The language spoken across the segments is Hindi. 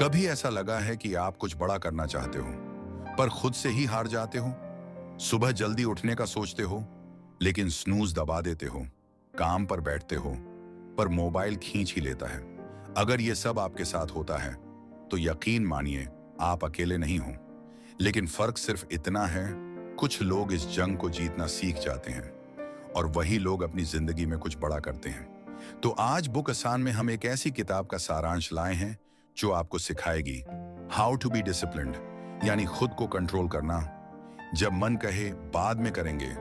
कभी ऐसा लगा है कि आप कुछ बड़ा करना चाहते हो, पर खुद से ही हार जाते हो? सुबह जल्दी उठने का सोचते हो, लेकिन स्नूज दबा देते हो। काम पर बैठते हो, पर मोबाइल खींच ही लेता है। अगर ये सब आपके साथ होता है, तो यकीन मानिए आप अकेले नहीं हो। लेकिन फर्क सिर्फ इतना है, कुछ लोग इस जंग को जीतना सीख जाते हैं और वही लोग अपनी जिंदगी में कुछ बड़ा करते हैं। तो आज बुक आसान में हम एक ऐसी किताब का सारांश लाए हैं जो आपको सिखाएगी हाउ टू बी डिसिप्लिन्ड, यानी खुद को कंट्रोल करना। जब मन कहे बाद में करेंगे।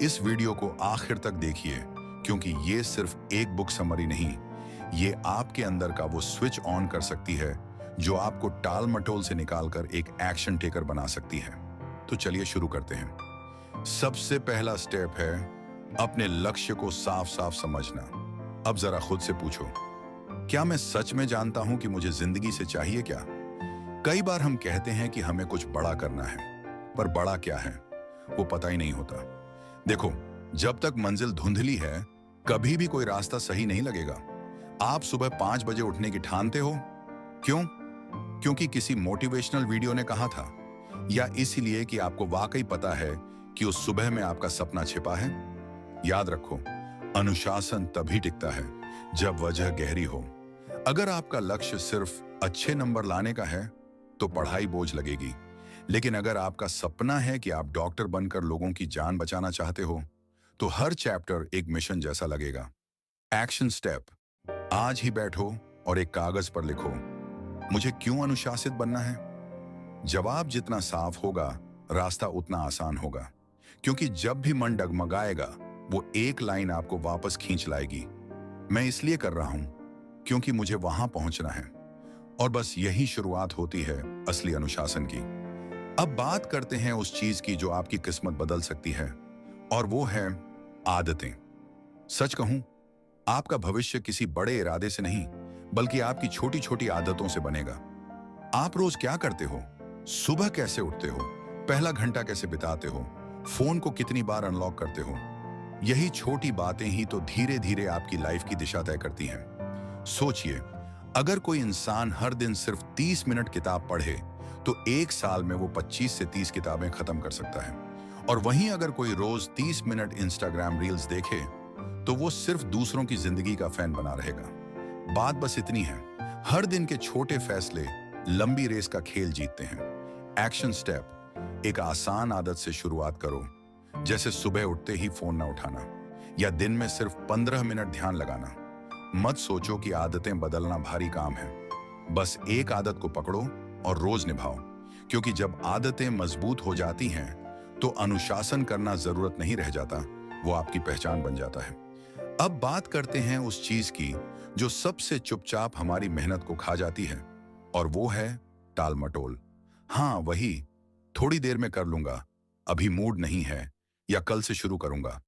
इस वीडियो को आखिर तक देखिए, क्योंकि ये सिर्फ एक बुक समरी नहीं, ये आपके अंदर का वो स्विच ऑन कर सकती है जो आपको टाल मटोल से निकालकर एक एक्शन टेकर बना सकती है। तो चलिए शुरू करते हैं। सबसे पहला स्टेप है अपने लक्ष्य को साफ साफ समझना। अब जरा खुद से पूछो, क्या मैं सच में जानता हूं कि मुझे जिंदगी से चाहिए क्या? कई बार हम कहते हैं कि हमें कुछ बड़ा करना है, पर बड़ा क्या है वो पता ही नहीं होता। देखो, जब तक मंजिल धुंधली है, कभी भी कोई रास्ता सही नहीं लगेगा। आप सुबह 5 बजे उठने की ठानते हो, क्यों? क्योंकि किसी मोटिवेशनल वीडियो ने कहा था, या इसीलिए कि आपको वाकई पता है कि उस सुबह में आपका सपना छिपा है? याद रखो, अनुशासन तभी टिकता है जब वजह गहरी हो। अगर आपका लक्ष्य सिर्फ अच्छे नंबर लाने का है, तो पढ़ाई बोझ लगेगी। लेकिन अगर आपका सपना है कि आप डॉक्टर बनकर लोगों की जान बचाना चाहते हो, तो हर चैप्टर एक मिशन जैसा लगेगा। एक्शन स्टेप, आज ही बैठो और एक कागज पर लिखो, मुझे क्यों अनुशासित बनना है? जवाब जितना साफ होगा, रास्ता उतना आसान होगा। क्योंकि जब भी मन डगमगाएगा, वो एक लाइन आपको वापस खींच लाएगी। मैं इसलिए कर रहा हूं क्योंकि मुझे वहां पहुंचना है। और बस यही शुरुआत होती है असली अनुशासन की। अब बात करते हैं उस चीज की जो आपकी किस्मत बदल सकती है, और वो है आदतें। सच कहूं, आपका भविष्य किसी बड़े इरादे से नहीं, बल्कि आपकी छोटी छोटी आदतों से बनेगा। आप रोज क्या करते हो? सुबह कैसे उठते हो? पहला घंटा कैसे बिताते हो? फोन को कितनी बार अनलॉक करते हो? यही छोटी बातें ही तो धीरे धीरे आपकी लाइफ की दिशा तय करती हैं। सोचिए, अगर कोई इंसान हर दिन सिर्फ 30 मिनट किताब पढ़े, तो एक साल में वो 25 से 30 किताबें खत्म कर सकता है। और वहीं अगर कोई रोज 30 मिनट इंस्टाग्राम रील्स देखे, तो वो सिर्फ दूसरों की जिंदगी का फैन बना रहेगा। बात बस इतनी है, हर दिन के छोटे फैसले लंबी रेस का खेल जीतते हैं। एक्शन स्टेप, एक आसान आदत से शुरुआत करो, जैसे सुबह उठते ही फोन ना उठाना, या दिन में सिर्फ 15 मिनट ध्यान लगाना। मत सोचो कि आदतें बदलना भारी काम है। बस एक आदत को पकड़ो और रोज निभाओ, क्योंकि जब आदतें मजबूत हो जाती हैं, तो अनुशासन करना जरूरत नहीं रह जाता, वो आपकी पहचान बन जाता है। अब बात करते हैं उस चीज की जो सबसे चुपचाप हमारी मेहनत को खा जाती है, और वो है टाल मटोल। हाँ, वही, थोड़ी देर में कर लूंगा, अभी मूड नहीं है, या कल से शुरू करूंगा।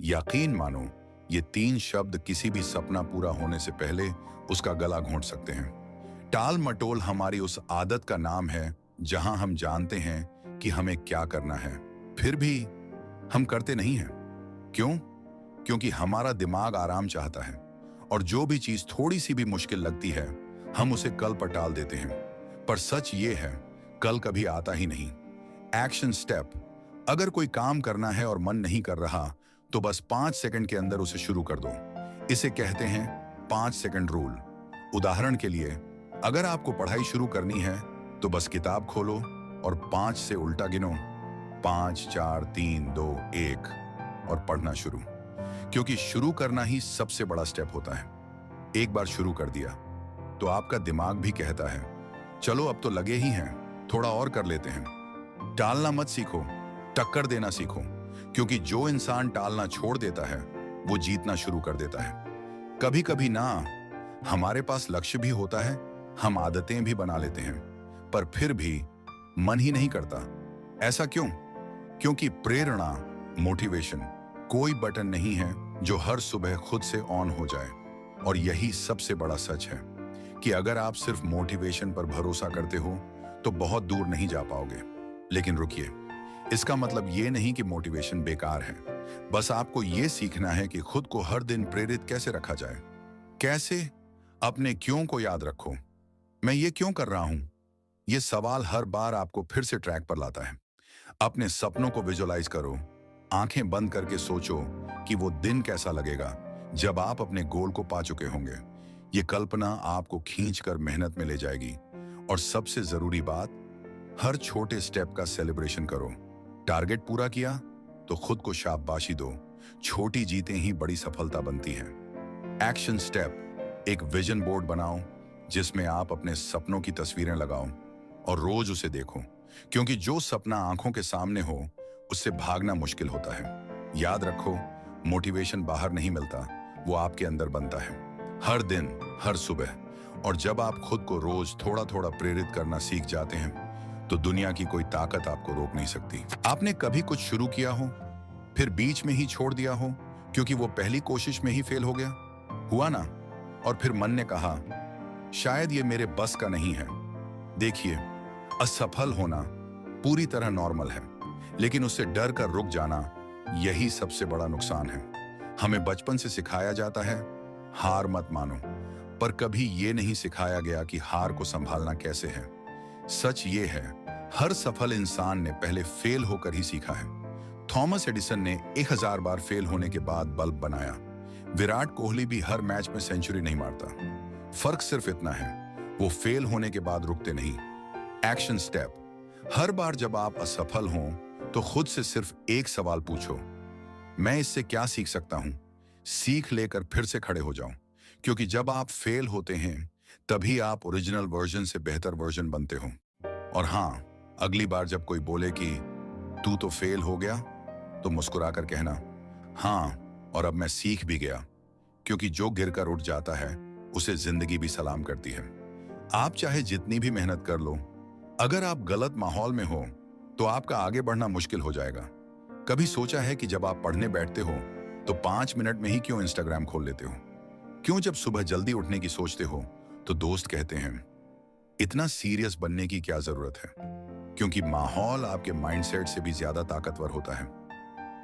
यकीन मानो, ये 3 शब्द किसी भी सपना पूरा होने से पहले उसका गला घोंट सकते हैं। टाल मटोल हमारी उस आदत का नाम है जहां हम जानते हैं कि हमें क्या करना है, फिर भी हम करते नहीं हैं। क्यों? क्योंकि हमारा दिमाग आराम चाहता है, और जो भी चीज थोड़ी सी भी मुश्किल लगती है, हम उसे कल पर टाल देते हैं। पर सच ये है, कल कभी आता ही नहीं। एक्शन स्टेप, अगर कोई काम करना है और मन नहीं कर रहा, तो बस 5 सेकंड के अंदर उसे शुरू कर दो। इसे कहते हैं 5 सेकंड रूल। उदाहरण के लिए, अगर आपको पढ़ाई शुरू करनी है, तो बस किताब खोलो और 5 से उल्टा गिनो, 5 4 3 2 1, और पढ़ना शुरू। क्योंकि शुरू करना ही सबसे बड़ा स्टेप होता है। एक बार शुरू कर दिया, तो आपका दिमाग भी कहता है, चलो अब तो लगे ही हैं, थोड़ा और कर लेते हैं। टालना मत सीखो, टक्कर देना सीखो। क्योंकि जो इंसान टालना छोड़ देता है, वो जीतना शुरू कर देता है। कभी कभी ना, हमारे पास लक्ष्य भी होता है, हम आदतें भी बना लेते हैं, पर फिर भी मन ही नहीं करता। ऐसा क्यों? क्योंकि प्रेरणा, मोटिवेशन, कोई बटन नहीं है जो हर सुबह खुद से ऑन हो जाए। और यही सबसे बड़ा सच है कि अगर आप सिर्फ मोटिवेशन पर भरोसा करते हो, तो बहुत दूर नहीं जा पाओगे। लेकिन रुकिए, इसका मतलब ये नहीं कि मोटिवेशन बेकार है। बस आपको ये सीखना है कि खुद को हर दिन प्रेरित कैसे रखा जाए। कैसे? अपने क्यों को याद रखो। मैं ये क्यों कर रहा हूं? ये सवाल हर बार आपको फिर से ट्रैक पर लाता है। अपने सपनों को विजुअलाइज करो। आंखें बंद करके सोचो कि वो दिन कैसा लगेगा जब आप अपने गोल को पा चुके होंगे। ये कल्पना आपको खींचकर मेहनत में ले जाएगी। और सबसे जरूरी बात, हर छोटे स्टेप का सेलिब्रेशन करो। टारगेट पूरा किया तो खुद को शाबाशी दो। छोटी जीतें ही बड़ी सफलता बनती हैं। एक्शन स्टेप, एक विजन बोर्ड बनाओ जिसमें आप अपने सपनों की तस्वीरें लगाओ और रोज उसे देखो, क्योंकि जो सपना आंखों के सामने हो उससे भागना मुश्किल होता है। याद रखो, मोटिवेशन बाहर नहीं मिलता, वो आपके अंदर बनता है। हर दिन, हर सुबह। और जब आप खुद को रोज थोड़ा थोड़ा प्रेरित करना सीख जाते हैं तो दुनिया की कोई ताकत आपको रोक नहीं सकती। आपने कभी कुछ शुरू किया हो फिर बीच में ही छोड़ दिया हो क्योंकि वो पहली कोशिश में ही फेल हो गया? हुआ ना? और फिर मन ने कहा शायद ये मेरे बस का नहीं है। देखिए, असफल होना पूरी तरह नॉर्मल है, लेकिन उससे डर कर रुक जाना यही सबसे बड़ा नुकसान है। हमें बचपन से सिखाया जाता है हार मत मानो, पर कभी ये नहीं सिखाया गया कि हार को संभालना कैसे है। सच ये है, हर सफल इंसान ने पहले फेल होकर ही सीखा है। थॉमस एडिसन ने 1000 बार फेल होने के बाद बल्ब बनाया। विराट कोहली भी हर मैच में सेंचुरी नहीं मारता। फर्क सिर्फ इतना है, वो फेल होने के बाद रुकते नहीं। एक्शन स्टेप, हर बार जब आप असफल हों तो खुद से सिर्फ एक सवाल पूछो, मैं इससे क्या सीख सकता हूं? सीख लेकर फिर से खड़े हो जाओ, क्योंकि जब आप फेल होते हैं तभी आप ओरिजिनल वर्जन से बेहतर वर्जन बनते हो। और हां, अगली बार जब कोई बोले कि तू तो फेल हो गया, तो मुस्कुराकर कहना हाँ, और अब मैं सीख भी गया, क्योंकि जो गिरकर उठ जाता है उसे जिंदगी भी सलाम करती है। आप चाहे जितनी भी मेहनत कर लो, अगर आप गलत माहौल में हो तो आपका आगे बढ़ना मुश्किल हो जाएगा। कभी सोचा है कि जब आप पढ़ने बैठते हो तो 5 मिनट में ही क्यों इंस्टाग्राम खोल लेते हो? क्यों जब सुबह जल्दी उठने की सोचते हो तो दोस्त कहते हैं इतना सीरियस बनने की क्या जरूरत है? क्योंकि माहौल आपके माइंडसेट से भी ज्यादा ताकतवर होता है।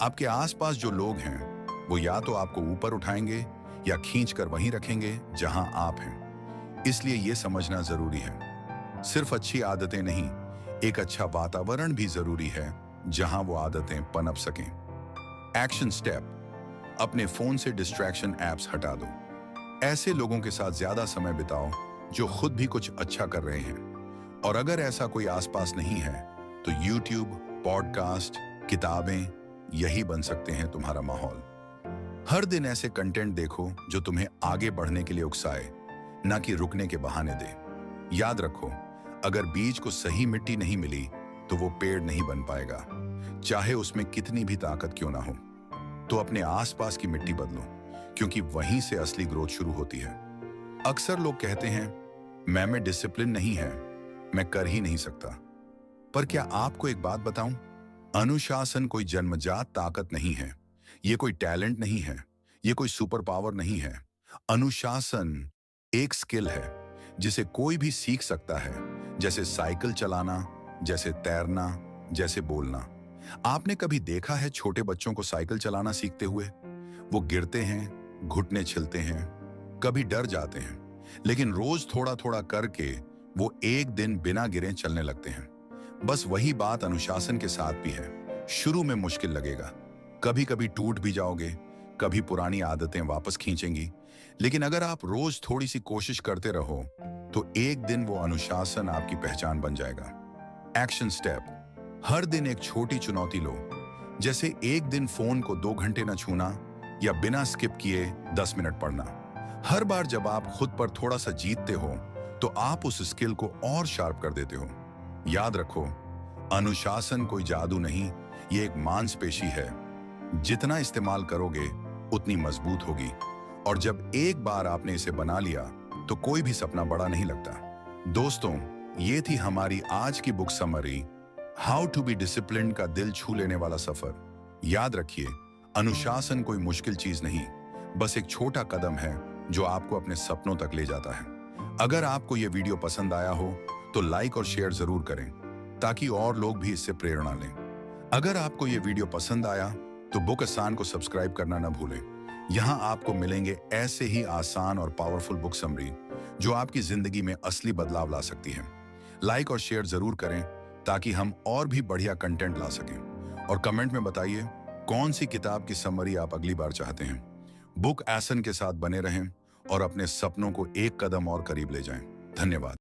आपके आसपास जो लोग हैं वो या तो आपको ऊपर उठाएंगे या खींचकर वहीं रखेंगे जहां आप हैं। इसलिए यह समझना जरूरी है, सिर्फ अच्छी आदतें नहीं, एक अच्छा वातावरण भी जरूरी है जहां वो आदतें पनप सकें। एक्शन स्टेप, अपने फोन से डिस्ट्रैक्शन एप्स हटा दो। ऐसे लोगों के साथ ज्यादा समय बिताओ जो खुद भी कुछ अच्छा कर रहे हैं। और अगर ऐसा कोई आसपास नहीं है तो YouTube, पॉडकास्ट, किताबें यही बन सकते हैं तुम्हारा माहौल। हर दिन ऐसे कंटेंट देखो जो तुम्हें आगे बढ़ने के लिए उकसाए, ना कि रुकने के बहाने दे। याद रखो, अगर बीज को सही मिट्टी नहीं मिली तो वो पेड़ नहीं बन पाएगा, चाहे उसमें कितनी भी ताकत क्यों ना हो। तो अपने आसपास की मिट्टी बदलो, क्योंकि वहीं से असली ग्रोथ शुरू होती है। अक्सर लोग कहते हैं मैं में डिसिप्लिन नहीं है, मैं कर ही नहीं सकता। पर क्या आपको एक बात बताऊं, अनुशासन कोई जन्मजात ताकत नहीं है, ये कोई टैलेंट नहीं है, ये कोई सुपर पावर नहीं है। अनुशासन एक स्किल है जिसे कोई भी सीख सकता है, जैसे साइकिल चलाना, जैसे तैरना, जैसे बोलना। आपने कभी देखा है छोटे बच्चों को साइकिल चलाना सीखते हुए? वो गिरते हैं, घुटने छिलते हैं, कभी डर जाते हैं, लेकिन रोज थोड़ा थोड़ा करके वो एक दिन बिना गिरे चलने लगते हैं। बस वही बात अनुशासन के साथ भी है। शुरू में मुश्किल लगेगा, कभी कभी टूट भी जाओगे, कभी पुरानी आदतें वापस खींचेंगी, लेकिन अगर आप रोज थोड़ी सी कोशिश करते रहो तो एक दिन वो अनुशासन आपकी पहचान बन जाएगा। एक्शन स्टेप, हर दिन एक छोटी चुनौती लो, जैसे एक दिन फोन को 2 घंटे न छूना या बिना स्किप किए 10 मिनट पढ़ना। हर बार जब आप खुद पर थोड़ा सा जीतते हो तो आप उस स्किल को और शार्प कर देते हो। याद रखो, अनुशासन कोई जादू नहीं, ये एक मांसपेशी है। जितना इस्तेमाल करोगे उतनी मजबूत होगी, और जब एक बार आपने इसे बना लिया तो कोई भी सपना बड़ा नहीं लगता। दोस्तों, ये थी हमारी आज की book summary, how to be disciplined का दिल छू लेने वाला सफर। याद रखिए, अनुशासन कोई मुश्किल चीज नहीं, बस एक छोटा कदम है जो आपको अपने सपनों तक ले जाता है। अगर आपको यह वीडियो पसंद आया हो तो लाइक और शेयर जरूर करें, ताकि और लोग भी इससे प्रेरणा लें। अगर आपको यह वीडियो पसंद आया तो बुक आसान को सब्सक्राइब करना न भूलें, यहाँ आपको मिलेंगे ऐसे ही आसान और पावरफुल बुक समरी जो आपकी जिंदगी में असली बदलाव ला सकती है। लाइक और शेयर जरूर करें ताकि हम और भी बढ़िया कंटेंट ला सकें। और कमेंट में बताइए कौन सी किताब की समरी आप अगली बार चाहते हैं। बुक एसन के साथ बने रहें और अपने सपनों को एक कदम और करीब ले जाएं। धन्यवाद।